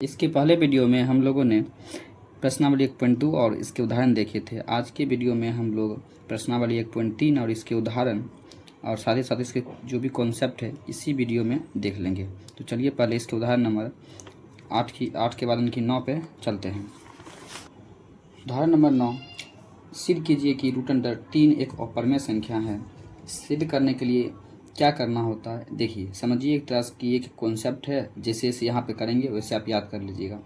इसके पहले वीडियो में हम लोगों ने प्रश्नावली 1.2 और इसके उदाहरण देखे थे। आज के वीडियो में हम लोग प्रश्नावली 1.3 और इसके उदाहरण और साथ ही साथ इसके जो भी कॉन्सेप्ट है इसी वीडियो में देख लेंगे। तो चलिए पहले इसके उदाहरण नंबर 8 के बाद उनकी 9 पे चलते हैं। उदाहरण नंबर 9, सिद्ध कीजिए कि √3 एक अपरमेय संख्या है। सिद्ध करने के लिए क्या करना होता है, देखिए समझिए। एक तरह की एक कॉन्सेप्ट है, जैसे जैसे यहाँ पे करेंगे वैसे आप याद कर लीजिएगा,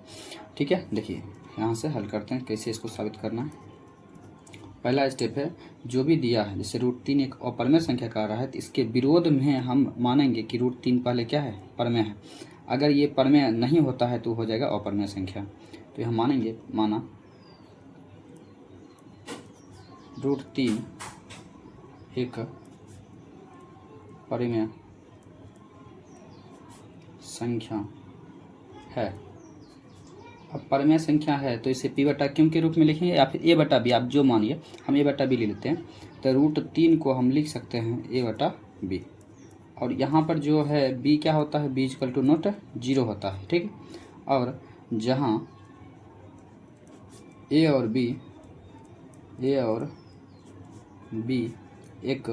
ठीक है। देखिए यहाँ से हल करते हैं कैसे इसको साबित करना है। पहला स्टेप है, जो भी दिया है जैसे √3 एक अपरमेय संख्या कह रहा है तो इसके विरोध में हम मानेंगे कि √3 पहले क्या है, परमेय है। अगर ये परमेय नहीं होता है तो हो जाएगा अपरमेय संख्या। तो हम मानेंगे, माना √3 एक परिमेय संख्या है। अब परिमेय संख्या है तो इसे p/q के रूप में लिखेंगे या फिर a/b, आप जो मानिए। हम a/b ले लेते हैं। तो √3 को हम लिख सकते हैं a/b। और यहाँ पर जो है b क्या होता है, b = नॉट 0 होता है, ठीक। और जहाँ a और b एक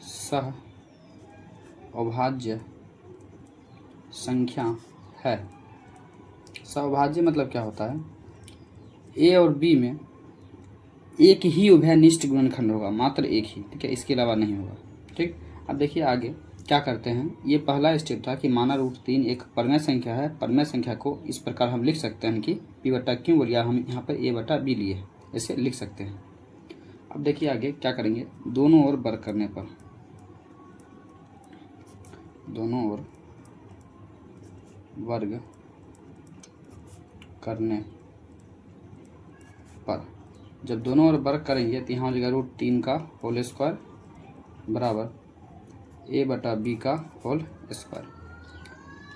सह अभाज्य संख्या है। सहअभाज्य मतलब क्या होता है, a और b में एक ही उभयनिष्ठ गुणनखंड होगा, मात्र एक ही, ठीक है, इसके अलावा नहीं होगा, ठीक। अब देखिए आगे क्या करते हैं। ये पहला स्टेप था कि माना √3 एक परमेय संख्या है। परमेय संख्या को इस प्रकार हम लिख सकते हैं कि p/q बोलिए, हम यहाँ पर a/b लिए, ऐसे लिख सकते हैं। अब देखिए आगे क्या करेंगे, दोनों ओर वर्ग करने पर, दोनों ओर वर्ग करने पर, जब दोनों ओर वर्ग करेंगे तो यहाँ हो जाएगा √3 का होल स्क्वायर बराबर a/b का होल स्क्वायर।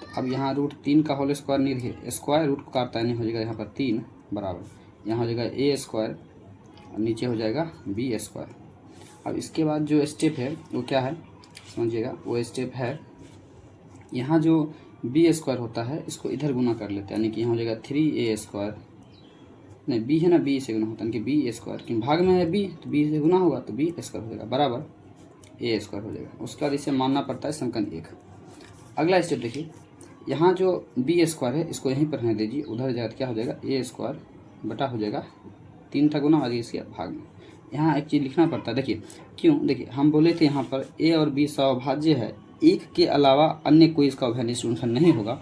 तो अब यहाँ √3 का होल स्क्वायर नहीं लिखे, स्क्वायर रूट को काटता है, नहीं हो जाएगा यहाँ पर 3 बराबर, यहाँ हो जाएगा a² और नीचे हो जाएगा b²। अब इसके बाद जो स्टेप है वो क्या है समझिएगा। वो स्टेप है, यहाँ जो b² होता है इसको इधर गुना कर लेते हैं, यानी कि यहाँ हो जाएगा 3a², नहीं b है ना, b से गुना होता है, यानी कि b², कि भाग में है b तो b से गुना होगा तो b² हो जाएगा बराबर a² हो जाएगा। उसके बाद इसे मानना पड़ता है समीकरण 1। अगला स्टेप देखिए, यहाँ जो b² है इसको यहीं पर रहने दीजिए, उधर जाकर क्या हो जाएगा a² बटा हो जाएगा 3 था गुना और इसके भाग में। यहाँ एक चीज़ लिखना पड़ता है, देखिए क्यों। देखिए हम बोले थे यहाँ पर a और b सहअभाज्य है, एक के अलावा अन्य कोई इसका उभयनिष्ठ गुणनखंड नहीं होगा।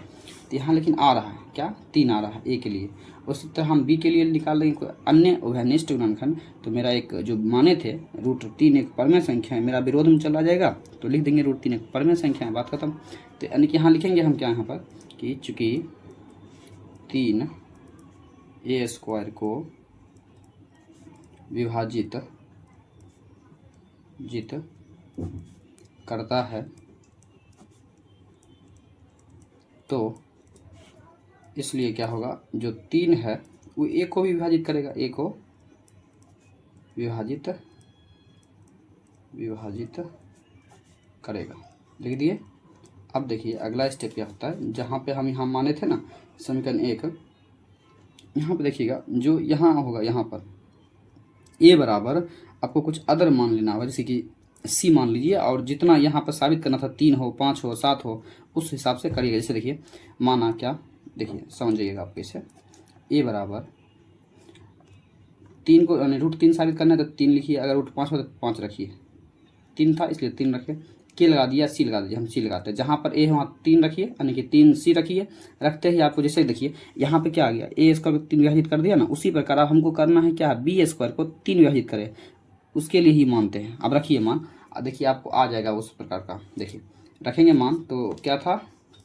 तो यहाँ लेकिन आ रहा है क्या, 3 आ रहा है a के लिए। उसी तरह हम b के लिए निकाल देंगे कोई अन्य उभयनिष्ठ गुणनखंड। तो मेरा एक जो माने थे √3 एक परमेय संख्या है, मेरा विरोध में चला जाएगा तो लिख देंगे √3 एक परमेय संख्या है, बात खत्म। तो यानी कि यहाँ लिखेंगे हम क्या, यहाँ पर कि चूँकि 3a² को विभाजित करता है तो इसलिए क्या होगा, जो 3 है वो a को भी विभाजित करेगा, a को विभाजित करेगा, लिख दिए। अब देखिए अगला स्टेप क्या होता है, जहाँ पे हम यहाँ माने थे ना समीकरण 1, यहाँ पे देखिएगा जो यहाँ होगा, यहाँ पर a बराबर आपको कुछ अदर मान लेना होगा, जैसे कि c मान लीजिए, और जितना यहाँ पर साबित करना था 3 हो 5 हो 7 हो उस हिसाब से करिएगा। जैसे देखिए माना क्या, देखिए समझिएगा आप कैसे, a बराबर 3 को √3 साबित करना है तो 3 लिखिए, अगर √5 हो तो 5 रखिए, 3 था इसलिए 3 रखे, के लगा दिया, सी लगा दीजिए, हम सी लगाते हैं। जहाँ पर a है वहाँ 3 रखिए, यानी कि 3 सी रखिए। रखते ही आपको जैसे देखिए यहाँ पे क्या आ गया, a² को 3 विभाजित कर दिया ना, उसी प्रकार अब हमको करना है क्या, b² को 3 विभाजित करें, उसके लिए ही मानते हैं। अब रखिए मान, देखिए आपको आ जाएगा उस प्रकार का, देखिए रखेंगे मान तो क्या था,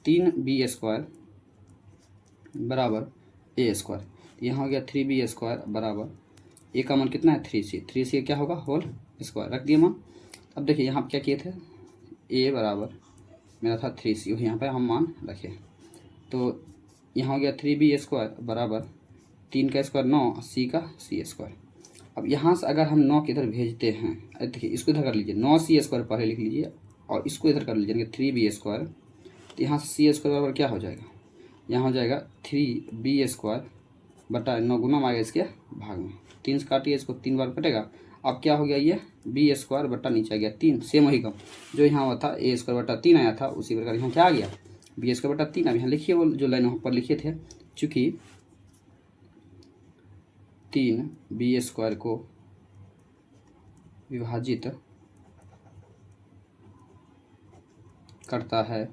3b² बराबर a², यहाँ हो गया 3b² बराबर a का मान कितना है 3c, 3c क्या होगा होल स्क्वायर, रख दिए मान। अब देखिए यहाँ क्या किए थे, a बराबर मेरा था 3c, यहाँ पर हम मान रखे तो यहाँ हो गया 3b² बराबर 3 का स्क्वायर 9, c का c²। अब यहाँ से अगर हम 9 के इधर भेजते हैं, देखिए इसको इधर कर लीजिए, 9c² पहले लिख लीजिए और इसको इधर कर लीजिए 3b²। तो यहाँ से c² बराबर क्या हो जाएगा, यहाँ हो जाएगा 3b² बटा 9 गुना में आएगा इसके भाग में, 3 से काटिए इसको 3 बार कटेगा। अब क्या हो गया, ये b² बटा नीचे आ गया 3, सेम वही का जो यहाँ हुआ था a² बटा 3 आया था, उसी प्रकार यहाँ क्या आ गया b² बटा 3। अब यहाँ लिखिए वो जो लाइन वहाँ पर लिखे थे, चूँकि 3b² को विभाजित करता है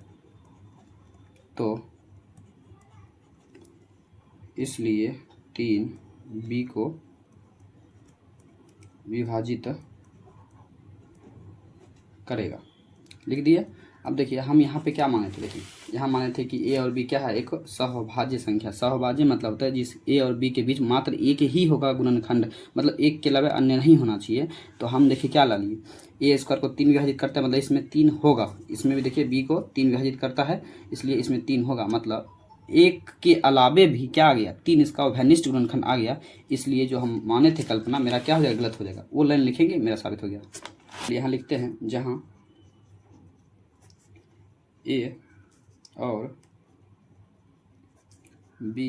तो इसलिए 3b को विभाजित करेगा। लिख दिए। अब देखिए हम यहाँ पे क्या माने थे, देखिए यहाँ माने थे कि a और b क्या है, एक सहभाज्य संख्या। सहभाज्य मतलब होता है जिस a और b के बीच मात्र एक ही होगा गुणनखंड, मतलब एक के अलावा अन्य नहीं होना चाहिए। तो हम देखिए क्या ला लिए, a² को 3 विभाजित करता है, मतलब इसमें 3 होगा। इसमें भी देखिए b को 3 विभाजित करता है, इसलिए इसमें 3 होगा, मतलब एक के अलावे भी क्या आ गया, 3 इसका अभिनिष्ट गुणनखंड आ गया। इसलिए जो हम माने थे कल्पना, मेरा क्या हो जाएगा, गलत हो जाएगा। वो लाइन लिखेंगे, मेरा साबित हो गया। यहाँ लिखते हैं, जहाँ a और b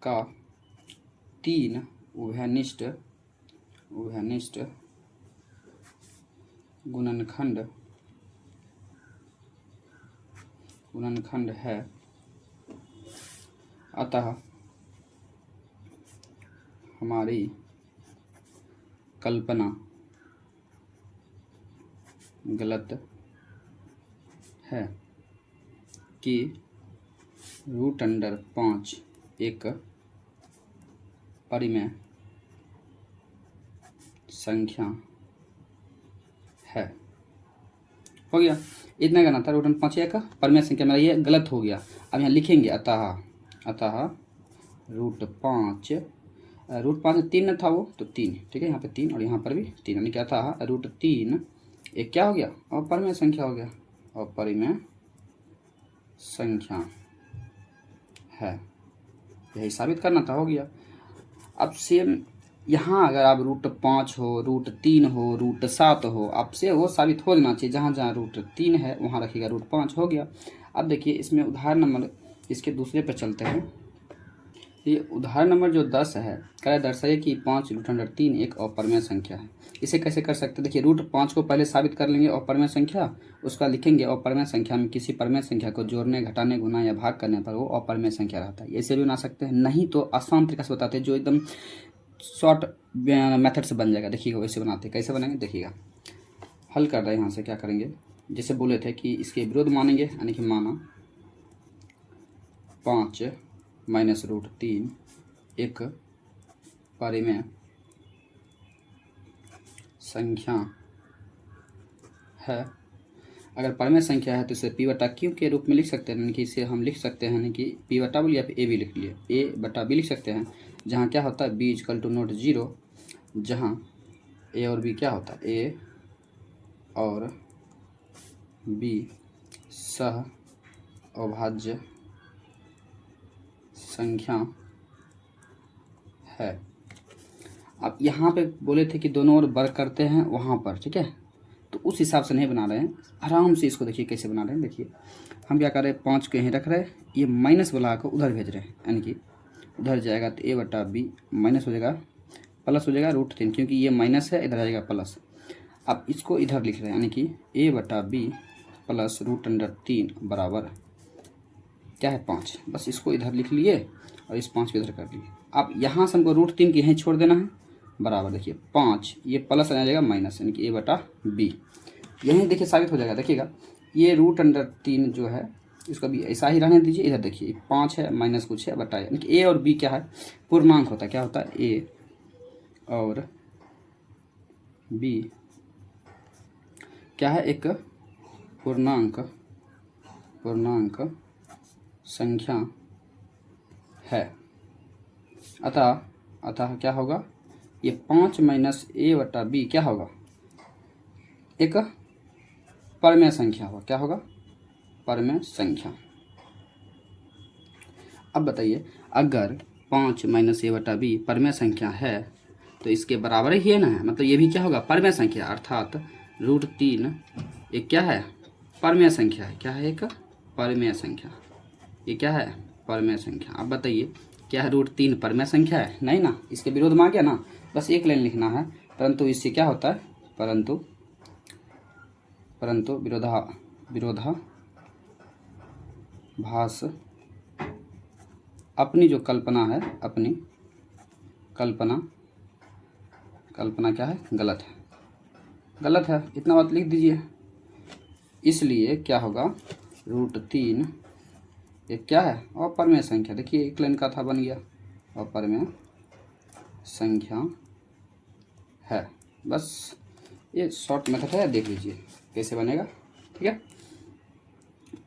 का 3 उभयनिष्ठ गुणनखंड है, अतः हमारी कल्पना गलत है कि √5 एक परिमेय संख्या है। हो गया, इतना करना था। √5 एक परिमेय संख्या, मेरा ये गलत हो गया। अब यहाँ लिखेंगे अतः √5 में 3 न था वो, तो 3, ठीक है, यहाँ पे 3 और यहाँ पर भी 3, यानी कि अतः √3 एक क्या हो गया, अपरिमेय संख्या हो गया, अपरिमेय संख्या है। यही साबित करना था, हो गया। अब सेम यहाँ अगर आप √5 हो, √3 हो, √7 हो, आपसे वो साबित हो जाना चाहिए। जहाँ जहाँ √3 है वहाँ रखिएगा √5, हो गया। अब देखिए इसमें उदाहरण नंबर इसके दूसरे पर चलते हैं। ये उदाहरण नंबर जो 10 है, क्या दर्शाइए कि 5 √3 एक अपरिमेय संख्या है। इसे कैसे कर सकते हैं, देखिए √5 को पहले साबित कर लेंगे अपरिमेय संख्या, उसका लिखेंगे अपरिमेय संख्या में किसी परिमेय संख्या को जोड़ने, घटाने, गुना या भाग करने पर वो अपरिमेय संख्या रहता है। ऐसे भी बना सकते हैं, नहीं तो आसान तरीका से बताते हैं जो एकदम शॉर्ट मेथड से बन जाएगा। देखिएगा वैसे बनाते हैं, कैसे बनेंगे देखिएगा। हल कर रहे हैं, यहाँ से क्या करेंगे, जैसे बोले थे कि इसके विरोध मानेंगे, यानी कि माना 5 - √3 एक परिमेय संख्या है। अगर परिमेय संख्या है तो इसे p/q के रूप में लिख सकते हैं, यानी कि इसे हम लिख सकते हैं, यानी कि p/b या फिर a भी लिख लिए, a/b लिख सकते हैं। जहाँ क्या होता है, b = 0, जहाँ a और b क्या होता है, a और b सह अभाज्य संख्या है। अब यहाँ पे बोले थे कि दोनों ओर वर्ग करते हैं वहाँ पर, ठीक है, तो उस हिसाब से नहीं बना रहे हैं, आराम से इसको देखिए कैसे बना रहे हैं। देखिए हम क्या कर रहे हैं, 5 को यहीं रख रहे हैं, ये माइनस वाला को उधर भेज रहे हैं, यानी कि उधर जाएगा तो a/b माइनस हो जाएगा, प्लस हो जाएगा √3, क्योंकि ये माइनस है, इधर आ जाएगा प्लस। अब इसको इधर लिख रहे हैं, यानी कि a/b प्लस √3 बराबर क्या है, 5। बस इसको इधर लिख लिए और इस 5 को इधर कर लिए। अब यहाँ से हमको √3 की यहीं छोड़ देना है, बराबर देखिए 5, ये प्लस आ जाएगा माइनस, यानी कि a/b यहीं देखिए साबित हो जाएगा। देखिएगा ये √3 जो है इसको भी ऐसा ही रहने दीजिए। इधर देखिए 5 है, माइनस कुछ है, बटा, यानी कि a और b क्या है, पूर्णांक होता है। क्या होता है, a और b क्या है, एक पूर्णांक संख्या है। अतः क्या होगा, ये 5 - a/b क्या होगा, एक परिमेय संख्या होगा। क्या होगा, परिमेय संख्या। अब बताइए, अगर 5 - a/b परिमेय संख्या है तो इसके बराबर ही है ना, मतलब ये भी क्या होगा, परिमेय संख्या, अर्थात √3 एक क्या है, परिमेय संख्या है। क्या है, एक परिमेय संख्या। ये क्या है, परमेय संख्या। अब बताइए क्या है √3 परमेय संख्या है? नहीं ना, इसके विरोध में आ गया ना, बस एक लाइन लिखना है। परंतु इससे क्या होता है, परंतु विरोधाभास अपनी जो कल्पना है, अपनी कल्पना क्या है, गलत है, इतना बात लिख दीजिए। इसलिए क्या होगा, √3 ये क्या है, अपरमेय संख्या। देखिए एक लाइन का था, बन गया, अपरमेय संख्या है। बस ये शॉर्ट मेथड है, देख लीजिए कैसे बनेगा। ठीक है,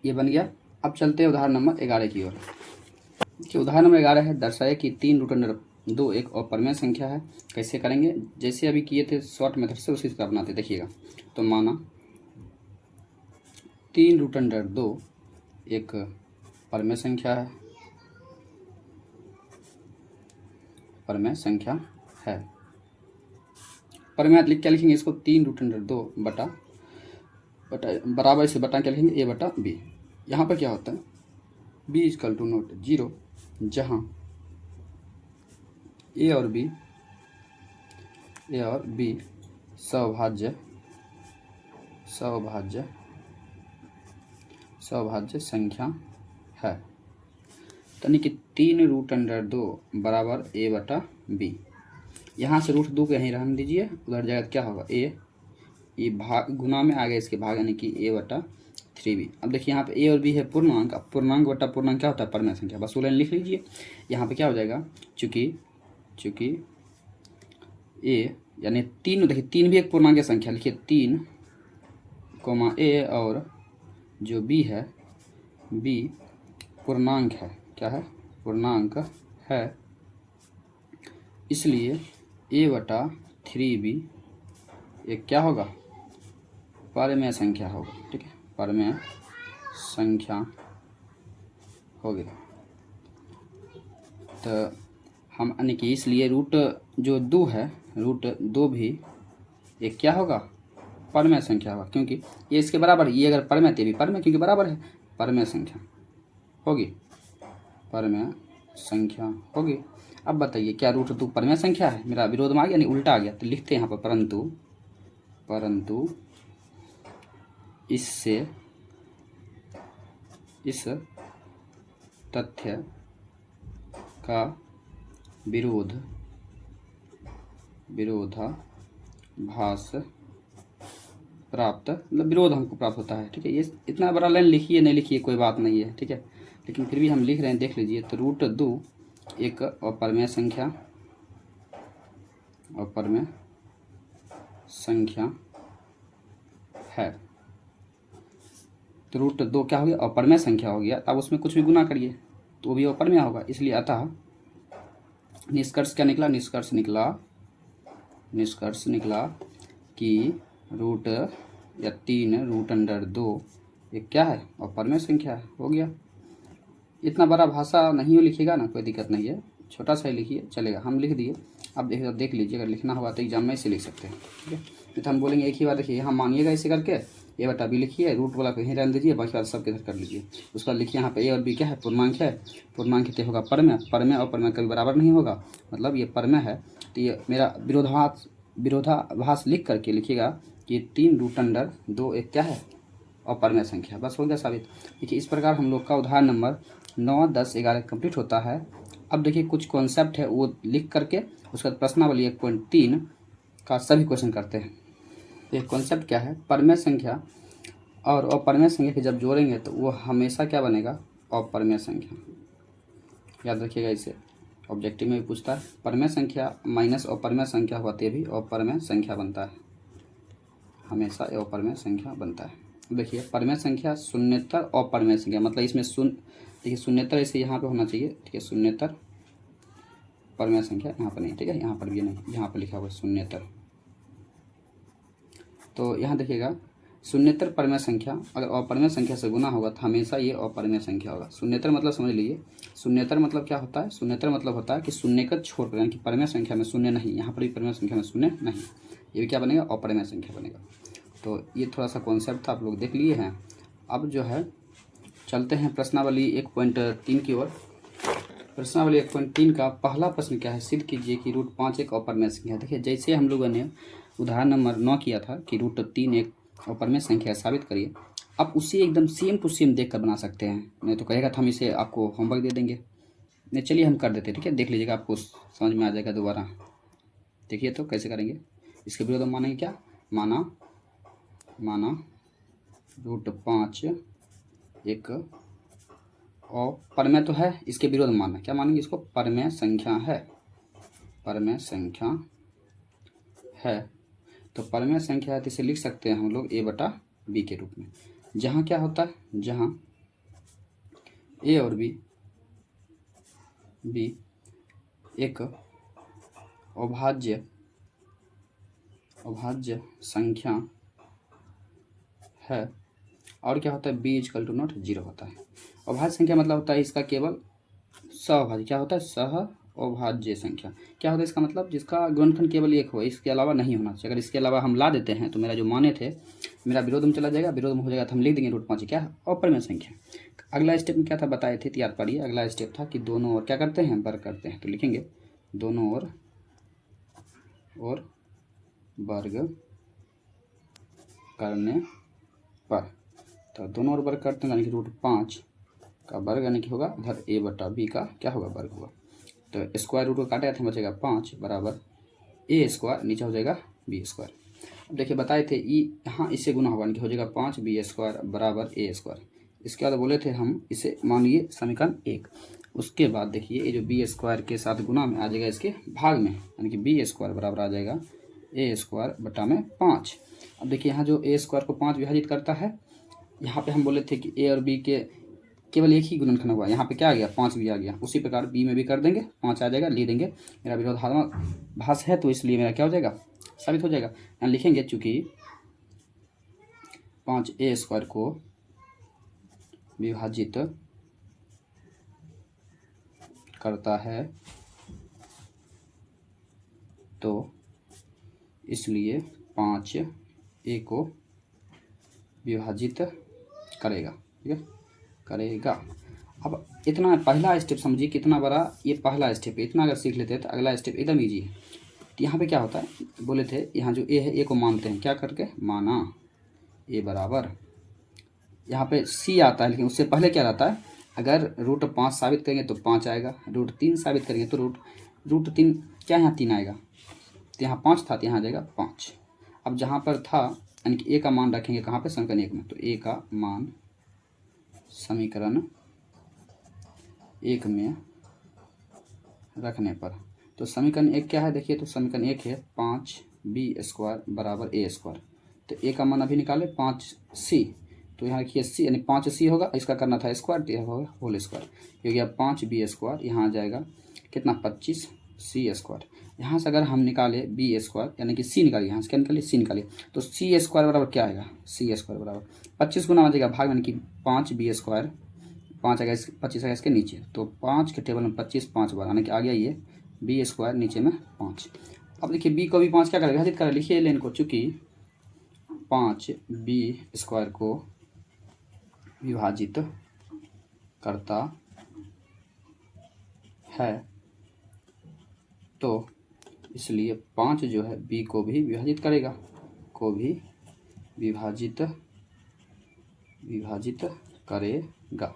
ये बन गया। अब चलते हैं उदाहरण नंबर 11 की ओर। देखिए उदाहरण नंबर 11 है, दर्शाए कि 3√2 एक अपरमेय संख्या है। कैसे करेंगे, जैसे अभी किए थे शॉर्ट मेथड से, उसी तरह बनाते। देखिएगा, तो माना 3√2 एक परमेय संख्या है, परमेय लिख क्या लिखेंगे इसको, 3√2 बटा बराबर से बटा क्या लिखेंगे, a बटा b। यहाँ पर क्या होता है, b = नोट 0, जहाँ a और b सौभाज्य संख्या है। यानी कि 3√2 बराबर a बटा b। यहाँ से √2 को यहीं रहने दीजिए, उधर जाएगा क्या होगा, a, ये भाग गुना में आ गया इसके भाग, यानी कि a बटा 3b। अब देखिए यहाँ पे a और b है पूर्णांक। अब पूर्णांक बटा पूर्णांक क्या होता है, परमेय संख्या। बस वो लाइन लिख लीजिए। यहाँ पे क्या हो जाएगा, चूंकि a यानी 3, देखिए 3 भी एक पूर्णांक संख्या, लिखिए 3, a और जो b है, b पूर्णांक है। क्या है, पूर्णांक है, इसलिए a बटा 3b एक क्या होगा, परमेय संख्या होगा। ठीक है, परमेय संख्या होगी। तो हम यानी कि इसलिए √2 है, √2 भी एक क्या होगा, परमेय संख्या होगा, क्योंकि ये इसके बराबर, ये अगर परमेय तो भी परमेय, क्योंकि बराबर है, परमेय संख्या होगी। अब बताइए क्या √2 परमेय संख्या है? मेरा विरोध में आ गया, नहीं उल्टा आ गया, तो लिखते हैं यहाँ पर परंतु इससे इस तथ्य का विरोधाभास प्राप्त, मतलब विरोध हमको प्राप्त होता है। ठीक है, ये इतना बड़ा लाइन लिखिए नहीं लिखिए कोई बात नहीं है। ठीक है, लेकिन फिर भी हम लिख रहे हैं, देख लीजिए। तो √2 एक अपरमेय संख्या है। तो √2 क्या हो गया, अपरमेय संख्या हो गया। अब उसमें कुछ भी गुना करिए तो वो भी अपरमेय होगा। इसलिए अतः निष्कर्ष क्या निकला, निष्कर्ष निकला कि √2 एक क्या है, अपरमेय संख्या है। हो गया। इतना बड़ा भाषा नहीं लिखिएगा ना, कोई दिक्कत नहीं है, छोटा सा ही लिखिए, चलेगा। हम लिख दिए। अब देख लीजिए, अगर लिखना होगा तो एग्जाम में इसे लिख सकते हैं। ठीक है, तो हम बोलेंगे एक ही बात, देखिए यहाँ मानिएगा इसे करके, a बटा b लिखिए, रूट वाला को यहीं रहने दीजिए, बाकी बात सबके इधर कर लीजिए। उसके बाद लिखिए यहाँ पे a और b क्या है, पूर्णांक है, पूर्णांक तो होगा परमेय और परमेय कभी बराबर नहीं होगा, मतलब ये परमेय है। तो ये मेरा विरोधाभास लिख करके लिखिएगा कि 3√2 एक क्या है, अपरमेय संख्या। बस हो गया साबित। देखिए इस प्रकार हम लोग का उदाहरण नंबर 9, 10, 11 कंप्लीट होता है। अब देखिए कुछ कॉन्सेप्ट है वो लिख करके उसके बाद प्रश्नावली 1.3 का सभी क्वेश्चन करते हैं। तो ये कॉन्सेप्ट क्या है, परमेय संख्या और अपरमेय संख्या के जब जोड़ेंगे तो वो हमेशा क्या बनेगा, अपरमेय संख्या। याद रखिएगा, इसे ऑब्जेक्टिव में भी पूछता है। परमेय संख्या माइनस अपरमेय संख्या हुआ तो भी अपरमेय संख्या बनता है, हमेशा अपरमेय संख्या बनता है। देखिए परमेय संख्या शून्यतर अपरमेय संख्या, मतलब इसमें देखिए शून्यतर ऐसे यहाँ पे होना चाहिए। ठीक है, शून्यतर परमेय संख्या यहाँ पर नहीं, ठीक है, यहाँ पर भी नहीं, यहाँ पर लिखा हुआ है शून्यतर। तो यहाँ देखिएगा, शून्यतर परमेय संख्या अगर अपरमेय संख्या से गुना होगा तो हमेशा ये अपरमेय संख्या होगा। शून्यतर मतलब समझ लीजिए, शून्यतर मतलब क्या होता है, शून्यतर मतलब होता है कि शून्य का छोड़कर, यानी कि परमेय संख्या में शून्य नहीं, यहाँ पर भी परमेय संख्या में शून्य नहीं, ये भी क्या बनेगा, अपरमेय संख्या बनेगा। तो ये थोड़ा सा कॉन्सेप्ट था, आप लोग देख लिए हैं। अब जो है चलते हैं प्रश्नावली 1.3 की ओर। प्रश्नावली 1.3 का पहला प्रश्न क्या है, सिद्ध कीजिए कि √5 एक अपरमेय संख्या है। देखिए जैसे हम लोगों ने उदाहरण नंबर 9 किया था कि √3 एक अपरमेय संख्या है, साबित करिए। आप उसी एकदम सेम टू सेम देख कर बना सकते हैं। नहीं तो कहेगा तो हम इसे आपको होमवर्क दे देंगे। नहीं चलिए हम कर देते हैं, ठीक है। देख लीजिएगा, आपको समझ में आ जाएगा दोबारा। देखिए तो कैसे करेंगे। इसके विरोध में मानेंगे क्या, माना √5 एक और परमेय तो है, इसके विरोध में मानना क्या मानेंगे, इसको परमेय संख्या है, परमेय संख्या है। तो परमेय संख्या है तो इसे लिख सकते हैं हम लोग a/b के रूप में, जहाँ क्या होता है, जहाँ a और b एक अभाज्य संख्या है और क्या होता है b = नॉट 0 होता है। अभाज्य संख्या मतलब होता है इसका केवल सहअभाज्य, क्या होता है, सहअभाज्य संख्या। क्या होता है इसका मतलब, जिसका गुणनखंड केवल एक हो, इसके अलावा नहीं होना चाहिए। अगर इसके अलावा हम ला देते हैं तो मेरा जो माने थे, मेरा विरोध में चला जाएगा, विरोध में हो जाएगा तो हम लिख देंगे √5 क्या है, अपरमेय संख्या। अगला स्टेप में क्या था बताए थे, याद पड़िए। अगला स्टेप था कि दोनों ओर क्या करते हैं, वर्ग करते हैं। तो लिखेंगे दोनों ओर वर्ग करने पर, तो दोनों ओर वर्ग करते हैं यानी कि √5 का वर्ग यानी कि होगा इधर a/b का क्या होगा, वर्ग होगा। तो स्क्वायर रूट को काटे थे, बचेगा 5 बराबर a², नीचे हो जाएगा b²। अब देखिए बताए थे यहाँ इससे गुना होगा, हो जाएगा 5b² बराबर a²। इसके बाद बोले थे हम इसे मानिए समीकरण 1। उसके बाद देखिए ये जो b² के साथ गुना में आ जाएगा इसके भाग में, यानी कि b² बराबर आ जाएगा a² / 5। अब देखिए यहाँ जो a² को 5 विभाजित करता है, यहाँ पे हम बोले थे कि a और b के केवल एक ही गुणनखंड हुआ, यहाँ पे क्या आ गया, 5 भी आ गया। उसी प्रकार b में भी कर देंगे, 5 आ जाएगा, ले देंगे। मेरा विरोधाभास है तो इसलिए मेरा क्या हो जाएगा, साबित हो जाएगा। यहाँ लिखेंगे चूंकि 5a² को विभाजित करता है तो इसलिए 5a को विभाजित करेगा, ठीक है, करेगा। अब इतना पहला स्टेप समझिए कितना बड़ा ये पहला स्टेप है। इतना अगर सीख लेते हैं तो अगला स्टेप एकदम ईजी है। तो यहाँ पे क्या होता है, बोले थे यहाँ जो a है, a को मानते हैं क्या करके, माना a बराबर, यहाँ पे c आता है, लेकिन उससे पहले क्या रहता है, अगर √5 साबित करेंगे तो 5 आएगा, √3 साबित करेंगे तो √3 क्या, यहाँ 3 आएगा। तो यहाँ 5 था तो यहाँ आ जाएगा 5। अब जहाँ पर था यानी कि a का मान रखेंगे कहाँ पे, समीकरण 1 में। तो a का मान समीकरण 1 में रखने पर, तो समीकरण 1 क्या है देखिए, तो समीकरण 1 है 5b² बराबर a²। तो a का मान अभी निकाले 5c, तो यहाँ देखिए c यानी 5c होगा, इसका करना था स्क्वायर, तो यह होगा होल स्क्वायर, हो गया 5b²। यहाँ आ जाएगा कितना, 25c²। यहाँ से अगर हम निकाले b² यानी कि c निकालिए, यहाँ से क्या निकालिए, c निकालिए, तो c² बराबर क्या आएगा, c² बराबर 25 गुना आ जाएगा भाग, यानी कि 5b², 5 आएगा 25 आएगा इसके नीचे, तो 5 के टेबल में 25 5 बार, यानी कि आ गया ये b² नीचे में 5। अब देखिए b को भी 5 क्या करेगा, विभाजित करें, लिखिए लेन को, चूँकि 5b² को विभाजित करता है तो इसलिए 5 जो है b को भी विभाजित करेगा, को भी विभाजित करेगा।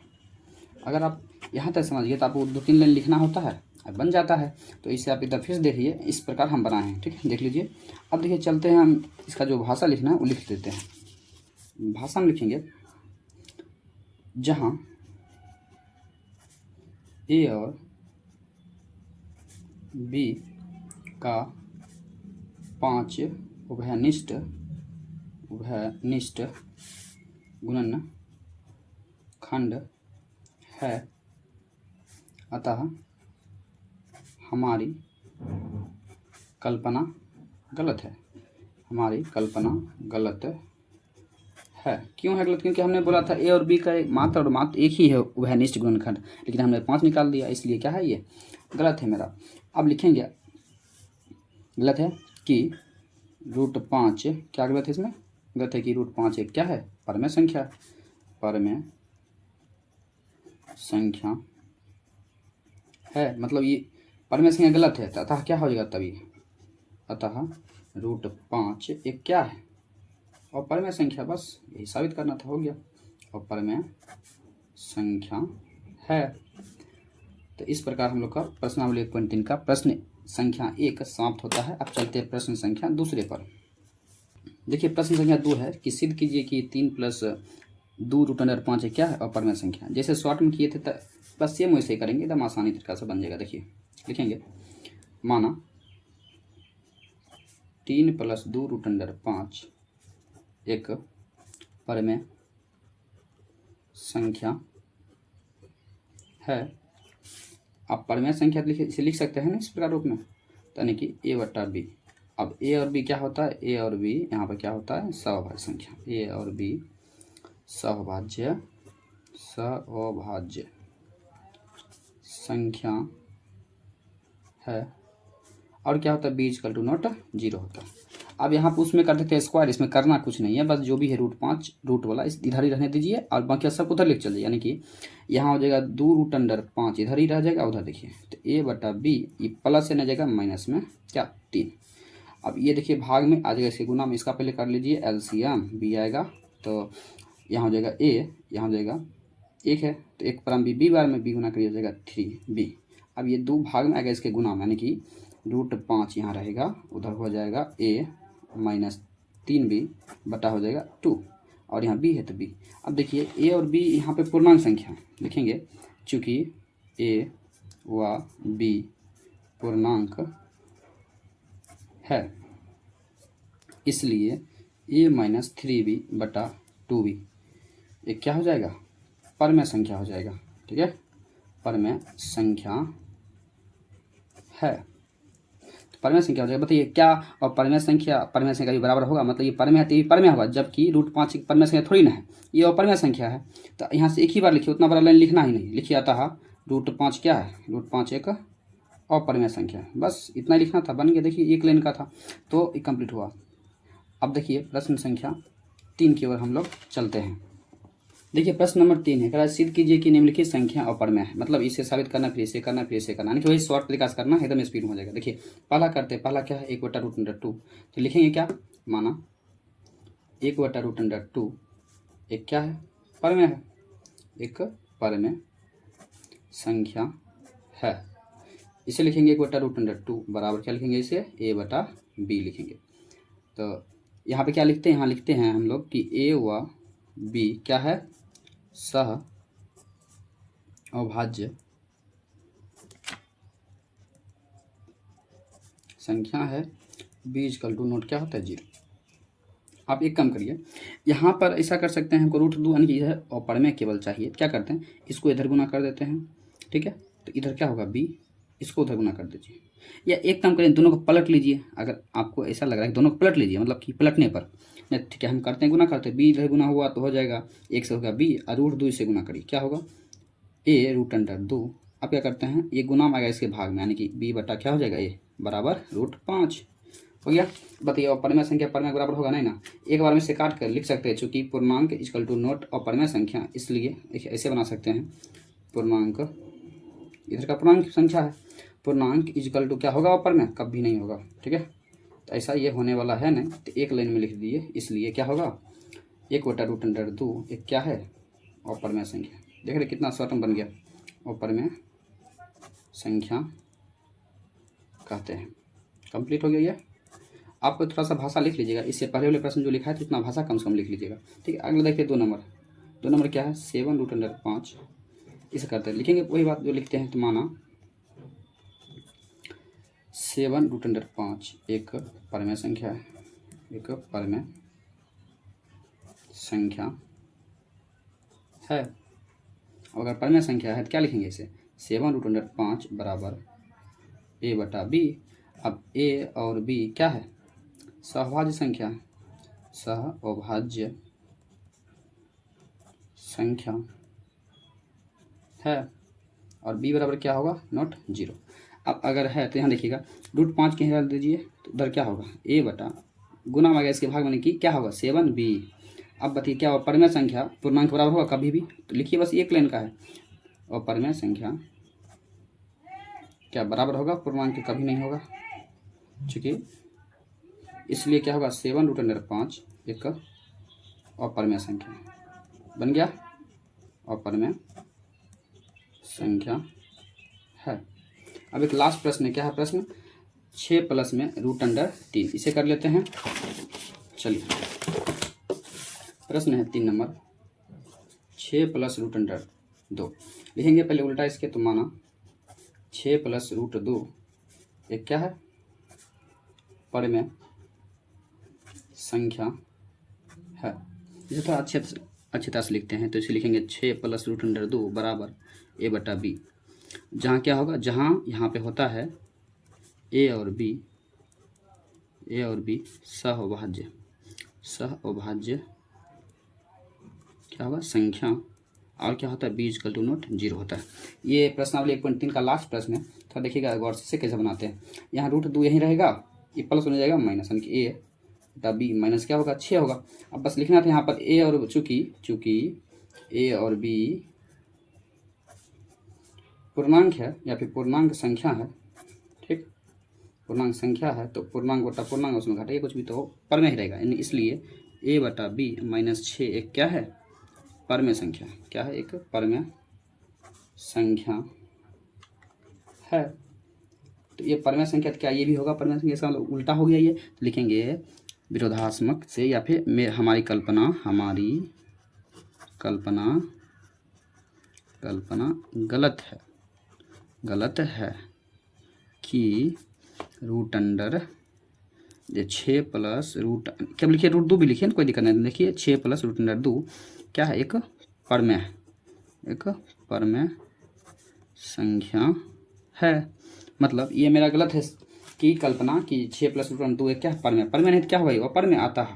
अगर आप यहाँ तक समझिए तो आपको 2-3 लाइन लिखना होता है, बन जाता है। तो इसे आप इधर फिर से देखिए, इस प्रकार हम बनाए हैं, ठीक है, देख लीजिए। अब देखिए चलते हैं, हम इसका जो भाषा लिखना है वो लिख देते हैं। भाषा में लिखेंगे जहाँ a और b का 5 उभयनिष्ठ गुणनखंड है, अतः हमारी कल्पना गलत है, हमारी कल्पना गलत है। क्यों है गलत, क्योंकि हमने बोला था a और b का मात्र और मात्र एक ही है उभयनिष्ठ गुणनखंड, लेकिन हमने 5 निकाल दिया, इसलिए क्या है, ये गलत है मेरा। अब लिखेंगे गलत है कि √5 क्या गलत है, इसमें गलत है कि √5 एक क्या है, परमेय संख्या, परमेय संख्या है, मतलब ये परमेय संख्या गलत है, तो अतः क्या हो जाएगा तभी, अतः √5 एक क्या है और परमेय संख्या, बस यही साबित करना था, हो गया, और परमेय संख्या है। तो इस प्रकार हम लोग का प्रश्नावली 1.3 का प्रश्न संख्या 1 समाप्त होता है। अब चलते हैं प्रश्न संख्या दूसरे पर। देखिए प्रश्न संख्या 2 है कि सिद्ध कीजिए कि 3 + 2 √5 क्या है और परमेय संख्या। जैसे शॉर्ट में किए थे तो बस सेम वैसे ही करेंगे, एकदम आसानी तरीका से बन जाएगा। देखिए लिखेंगे, माना 3 + 2 √5 एक परमेय संख्या है। आप परमेय संख्या लिखे, इसे लिख सकते हैं ना इस प्रकार रूप में, यानी कि a/b। अब a और b क्या होता है, a और b यहाँ पर क्या होता है, सवभाज्य संख्या। a और b सवभाज्य संख्या है। और क्या होता है, b = नॉट 0 होता है। अब यहाँ पर उसमें कर देते हैं स्क्वायर, इसमें करना कुछ नहीं है, बस जो भी है √5 रूट वाला इस इधर ही रहने दीजिए और बाकी सब उधर लिख चलिए, यानी कि यहाँ हो जाएगा 2 √5 इधर ही रह जाएगा, उधर देखिए तो a/b ये प्लस से न जाएगा माइनस में क्या 3। अब ये देखिए भाग में आ जाएगा, इसके गुना में इसका पहले कर लीजिए एलसीएम, b आएगा तो यहाँ हो जाएगा a, यहाँ हो जाएगा 1 है तो 1 परम b बार में b गुना करिए हो जाएगा 3b। अब ये 2 भाग में आएगा इसके गुना में, यानी कि √5 यहाँ रहेगा, उधर हो जाएगा a - 3b बटा हो जाएगा 2 और यहाँ b है तो b। अब देखिए a और b यहाँ पे पूर्णांक संख्या लिखेंगे, चूँकि a व b पूर्णांक है इसलिए a - 3b बटा 2b एक क्या हो जाएगा, परमेय संख्या हो जाएगा। ठीक है, परमेय संख्या है। परमेय संख्या हो जाएगा, बताइए क्या, और परमेय संख्या भी बराबर होगा, मतलब ये परमेय है तो ये परमेय होगा, जबकि √5 की परमेय संख्या थोड़ी ना है, ये अपरमेय संख्या है। तो यहाँ से एक ही बार लिखिए, उतना बड़ा लाइन लिखना ही नहीं, लिखिए अतः √5 क्या है, √5 एक अपरमेय संख्या, बस इतना ही लिखना था, बन गया। देखिए एक लाइन का था तो ये कंप्लीट हुआ। अब देखिए प्रश्न संख्या 3 की ओर हम लोग चलते हैं। देखिए प्रश्न नंबर 3 है, सिद्ध कीजिए कि निम्नलिखित संख्या अपरमेय है। मतलब इसे साबित करना, फिर इसे करना, फिर इसे करना, यानी कि वही शॉर्ट तरीका से करना, एकदम स्पीड हो जाएगा। देखिए पहला करते हैं, पहला क्या है 1/√2, तो लिखेंगे क्या, माना 1/√2 एक क्या है, परमेय है, एक परमेय संख्या है। इसे लिखेंगे 1/√2 बराबर क्या लिखेंगे, इसे a/b लिखेंगे। तो यहाँ पे क्या लिखते हैं, यहाँ लिखते हैं हम लोग कि a व b क्या है, सह अभाज्य संख्या है, b = नोट क्या होता है 0। आप एक काम करिए, यहाँ पर ऐसा कर सकते हैं, हमको √2 यानी कि इधर अपरमेय केवल चाहिए, क्या करते हैं इसको इधर गुना कर देते हैं। ठीक है, तो इधर क्या होगा b, इसको उधर गुना कर दीजिए, या एक काम करें दोनों को पलट लीजिए। अगर आपको ऐसा लग रहा है दोनों को पलट लीजिए, मतलब कि पलटने पर ठीक है, हम करते हैं गुना करते हैं, b इधर गुना हुआ तो हो जाएगा 1 से होगा b और √2 से गुना करिए, क्या होगा a√2। अब क्या करते हैं, ये गुना में आएगा इसके भाग में, यानी कि b बटा क्या हो जाएगा a बराबर √5 हो गया। बताइए अपरमेय संख्या परमेय बराबर होगा नहीं ना, एक बार में से काट कर लिख सकते हैं, चूंकि पूर्णांक = नोट अपरमेय संख्या, इसलिए ऐसे बना सकते हैं, पूर्णांक इधर का पूर्णांक संख्या है, पूर्णांक = क्या होगा अपरमेय, कभी नहीं होगा। ठीक है, तो ऐसा ये होने वाला है ना, तो एक लाइन में लिख दिए, इसलिए क्या होगा 1/√2 एक क्या है अपरमेय संख्या। देख रहे कितना शॉर्ट में बन गया, अपरमेय संख्या कहते हैं। कंप्लीट हो गया ये। आप थोड़ा सा भाषा लिख लीजिएगा, इससे पहले वाले प्रश्न जो लिखा है तो इतना भाषा कम से कम लिख लीजिएगा। ठीक है, अगला देखिए 2 नंबर क्या है 7√5, इसे करते हैं, लिखेंगे वही बात जो लिखते हैं। तो माना 7√5 एक परमेय संख्या है, एक परमेय संख्या है। अगर परमेय संख्या है तो क्या लिखेंगे, इसे 7√5 बराबर a/b। अब a और b क्या है, सहभाज्य संख्या, सहअभाज्य संख्या है, और b बराबर क्या होगा, नॉट 0। अब अगर है तो यहाँ देखिएगा √5 के हिसाब दीजिए, तो उधर क्या होगा a बटा गुना में इसके भाग में कि क्या होगा 7b। अब बताइए क्या होगा, परमेय संख्या पूर्णांक बराबर होगा कभी भी, तो लिखिए बस एक लाइन का है, और परमेय संख्या क्या बराबर होगा पूर्णांक के? कभी नहीं होगा, चूँकि इसलिए क्या होगा 7√5 एक अपरिमेय संख्या बन गया, अपरिमेय संख्या है। अब एक लास्ट प्रश्न है, क्या है प्रश्न? 6 प्लस में √3, इसे कर लेते हैं। चलिए प्रश्न है 3 नंबर, 6 प्लस √2 लिखेंगे पहले उल्टा इसके, तो माना 6 प्लस √2 एक क्या है? परिमेय संख्या है। इसे थोड़ा अच्छी तरह से लिखते हैं, तो इसे लिखेंगे 6 प्लस √2 बराबर a/b, जहाँ क्या होगा, जहाँ यहाँ पे होता है a और b सहअभाज्य क्या होगा? संख्या, और क्या होता है? b = 0 होता है। ये प्रश्नावली 1.3 का लास्ट प्रश्न है, थोड़ा देखिएगा गौर से कैसे बनाते हैं। यहाँ √2 यहीं रहेगा, ये प्लस हो जाएगा माइनस, यानी कि a/b माइनस क्या होगा? 6 होगा। अब बस लिखना था यहाँ पर a और चूँकि a और b पूर्णांक है या फिर पूर्णांक संख्या है, ठीक, पूर्णांक संख्या है, तो पूर्णांक बटा पूर्णांक उसमें घटाइए कुछ भी तो परिमेय ही रहेगा, यानी इसलिए a/b - 6 एक क्या है? परिमेय संख्या। क्या है? एक परिमेय संख्या है। तो ये परिमेय संख्या, क्या ये भी होगा परिमेय संख्या? इसका मतलब उल्टा हो गया ये, तो लिखेंगे विरोधात्मक से, या फिर हमारी कल्पना गलत है कि √6 प्लस क्या लिखिए? √2 भी लिखिए, कोई दिक्कत नहीं। देखिए 6 प्लस √2 क्या है? एक परिमेय संख्या है। मतलब ये मेरा गलत है कि कल्पना कि 6 प्लस √2 एक क्या है? परिमेय नहीं तो क्या होगा? ये अपरिमेय। अतः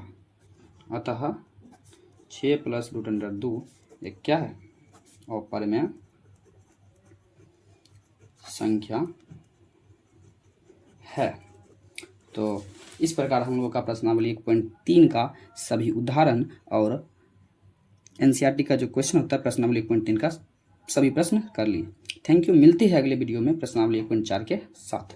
6 प्लस √2 एक क्या है? अपरिमेय संख्या है। तो इस प्रकार हम लोगों का प्रश्नावली 1.3 का सभी उदाहरण और एनसीईआरटी का जो क्वेश्चन होता है प्रश्नावली 1.3 का सभी प्रश्न कर लिए। Thank you. मिलती है अगले वीडियो में प्रश्नावली 1.4 के साथ।